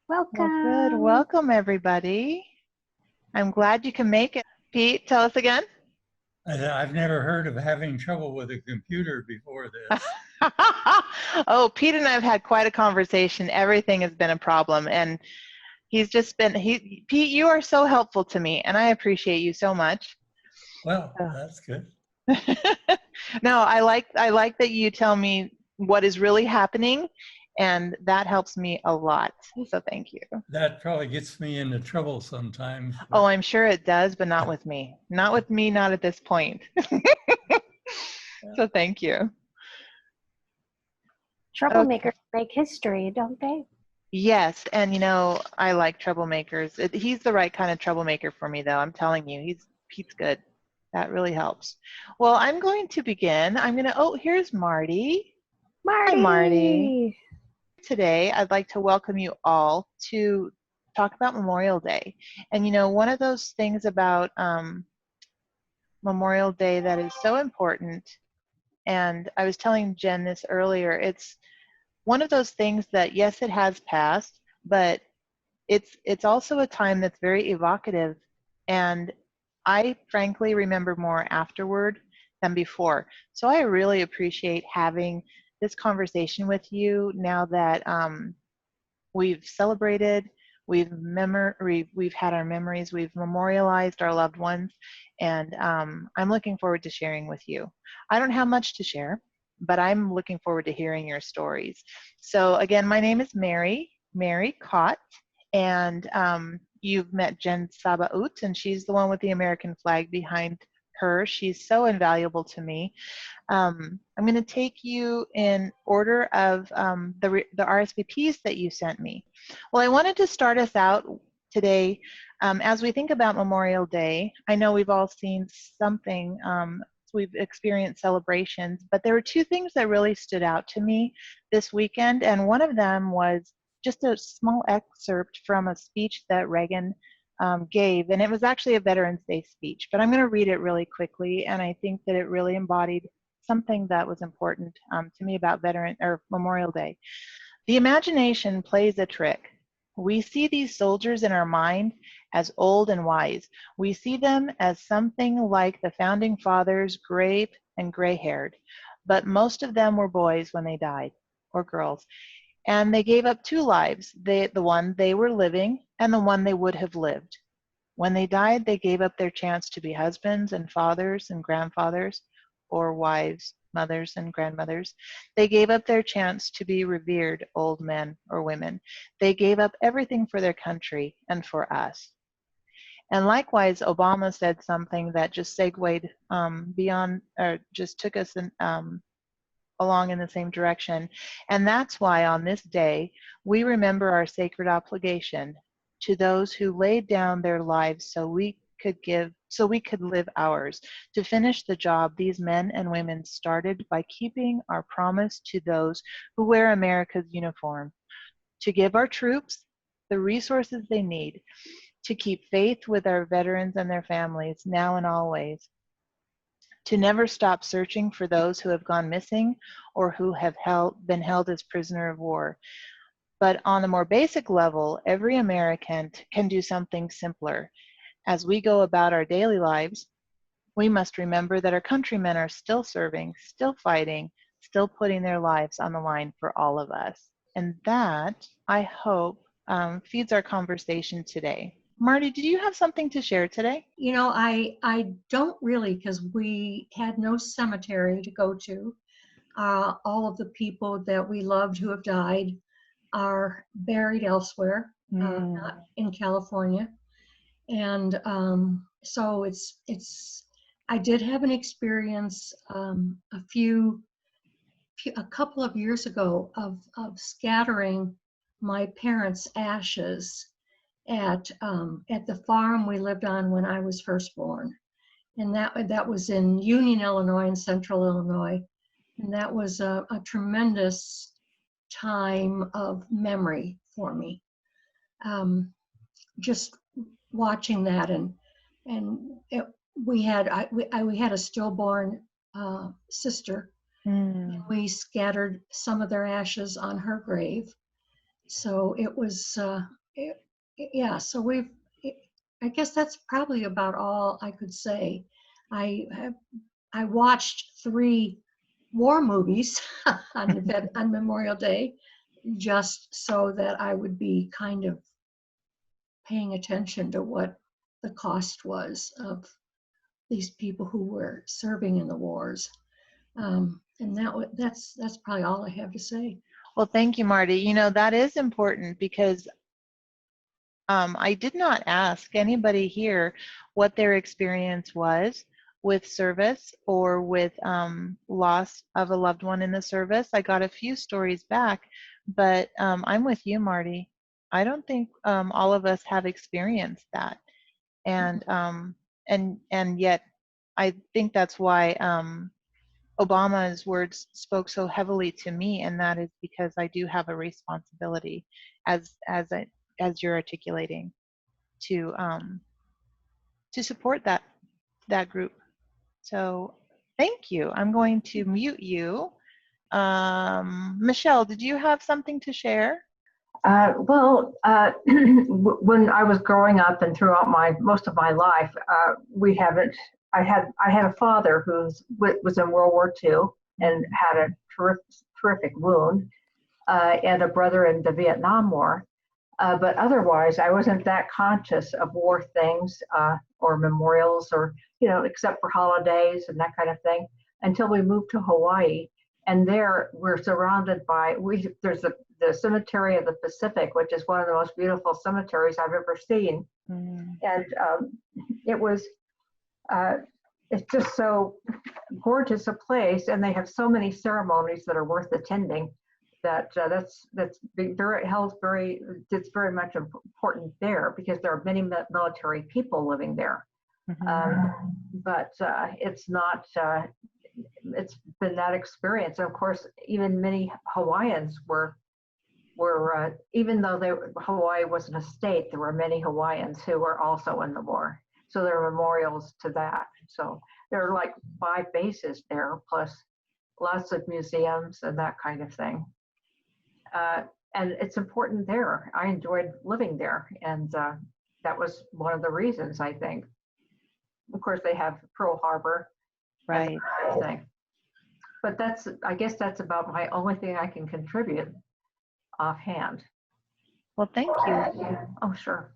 Well, good. Welcome. Welcome, everybody. I'm glad you can make it. Pete, tell us again. I've never heard of having trouble with a computer before this. Oh, Pete and I have had quite a conversation. Everything has been a problem, and he's just been Pete, you are so helpful to me, and I appreciate you so much. Well, Oh. that's good. No, I like that you tell me what is really happening, and that helps me a lot. So thank you. That probably gets me into trouble sometimes, Oh, but I'm sure it does, but not with me. Not with me, not at this point. yeah. So thank you. Okay. Troublemakers make history, don't they? Yes, and I like troublemakers. He's the right kind of troublemaker for me, though. I'm telling you, Pete's good. That really helps. Well, I'm going to begin. Oh, here's Marty. Hi, Marty. Marty! Today, I'd like to welcome you all to talk about Memorial Day. And one of those things about Memorial Day that is so important, and I was telling Jen this earlier, it's one of those things that, yes, it has passed, but it's also a time that's very evocative, and I frankly remember more afterward than before. So I really appreciate having this conversation with you now that we've celebrated, we've had our memories, we've memorialized our loved ones, and I'm looking forward to sharing with you. I don't have much to share, but I'm looking forward to hearing your stories. So again, my name is Mary Cott, and you've met Jen Sabaut, and she's the one with the American flag behind her. She's so invaluable to me. I'm going to take you in order of the RSVPs that you sent me. Well, I wanted to start us out today as we think about Memorial Day. I know we've all seen something, we've experienced celebrations, but there were two things that really stood out to me this weekend, and one of them was just a small excerpt from a speech that Reagan gave, and it was actually a Veterans Day speech, but I'm going to read it really quickly, and I think that it really embodied something that was important to me about Memorial Day. The imagination plays a trick. We see these soldiers in our mind as old and wise. We see them as something like the founding fathers, gray and gray-haired, but most of them were boys when they died, or girls, and they gave up two lives, the one they were living and the one they would have lived. When they died, they gave up their chance to be husbands and fathers and grandfathers, or wives, mothers and grandmothers. They gave up their chance to be revered old men or women. They gave up everything for their country and for us. And likewise, Obama said something that just segued beyond, or just took us along in the same direction. And that's why on this day, we remember our sacred obligation to those who laid down their lives so we could live ours, to finish the job these men and women started by keeping our promise to those who wear America's uniform, to give our troops the resources they need to keep faith with our veterans and their families now and always, to never stop searching for those who have gone missing or who have been held as prisoner of war. But on a more basic level, every American can do something simpler. As we go about our daily lives, we must remember that our countrymen are still serving, still fighting, still putting their lives on the line for all of us. And that, I hope, feeds our conversation today. Marty, did you have something to share today? I don't really, because we had no cemetery to go to. All of the people that we loved who have died are buried elsewhere, not in California. And so I did have an experience a couple of years ago of scattering my parents' ashes at the farm we lived on when I was first born, and that was in Union, Illinois, and Central Illinois, and that was a tremendous time of memory for me. Just watching that, we had a stillborn sister. Mm. We scattered some of their ashes on her grave, So it was, yeah, so I guess that's probably about all I could say. I have, I watched 3 war movies on Memorial Day, just so that I would be kind of paying attention to what the cost was of these people who were serving in the wars. And that's probably all I have to say. Well, thank you, Marty. You know, that is important because I did not ask anybody here what their experience was with service or with loss of a loved one in the service. I got a few stories back, but I'm with you, Marty. I don't think all of us have experienced that, and yet I think that's why Obama's words spoke so heavily to me, and that is because I do have a responsibility, as you're articulating, to support that group. So thank you. I'm going to mute you. Michelle, did you have something to share? When I was growing up and throughout most of my life, we haven't. I had a father who was in World War II and had a terrific wound, and a brother in the Vietnam War. But otherwise, I wasn't that conscious of war things or memorials, or except for holidays and that kind of thing, until we moved to Hawaii. And there we're surrounded by there's the Cemetery of the Pacific, which is one of the most beautiful cemeteries I've ever seen. And it was it's just so gorgeous a place, and they have so many ceremonies that are worth attending. It's very much important there because there are many military people living there. But it's not. It's been that experience. And of course, even many Hawaiians were even though Hawaii wasn't a state, there were many Hawaiians who were also in the war. So there are memorials to that. So there are like 5 bases there, plus lots of museums and that kind of thing. And it's important there. I enjoyed living there, and that was one of the reasons, I think. Of course, they have Pearl Harbor, Right. thing. But I guess that's about my only thing I can contribute offhand. Well, thank you. Oh, sure.